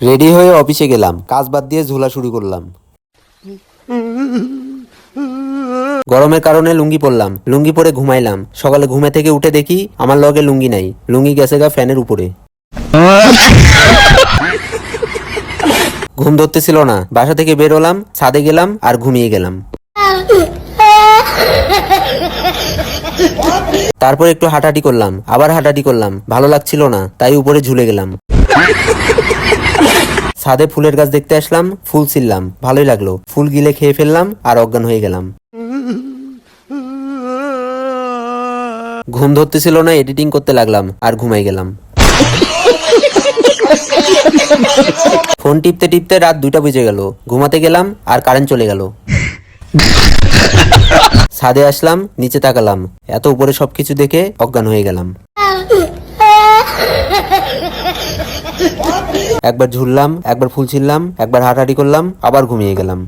Ready হয়ে অফিসে গেলাম, কাজ বাদ দিয়ে ঝোলা শুরু করলাম। গরমের কারণে লুঙ্গি পরলাম, লুঙ্গি পরে ঘুমাইলাম। সকালে ঘুমে থেকে উঠে দেখি আমার লগে লুঙ্গি নাই, লুঙ্গি গেছে গা ফ্যানের উপরে। ঘুম ধরতেছিল না, বাসা থেকে বের হলাম, ছাদে গেলাম আর ঘুমিয়ে গেলাম। তারপর একটু হাঁটাহাঁটি করলাম, আবার হাঁটাহাঁটি করলাম, ভালো লাগছিল না, তাই উপরে ঝুলে গেলাম। ছাদে ফুলের গাছ দেখতে আসলাম, ফুল ছিললাম, ভালোই লাগলো। ফুল গিলে খেয়ে ফেললাম আর অজ্ঞান হয়ে গেলাম। ঘুম ধরতেছিল না, এডিটিং করতে লাগলাম আর ঘুমাই গেলাম। ফোন টিপতে টিপতে রাত 2টা বেজে গেল। ঘুমাতে গেলাম আর কারেন্ট চলে গেল। ছাদে আসলাম, নিচে তাকালাম, এত উপরে সবকিছু দেখে অজ্ঞান হয়ে গেলাম। একবার ঝুললাম, একবার ফুল ছিললাম, একবার হাঁটাহাঁটি করলাম, আবার ঘুমিয়ে গেলাম।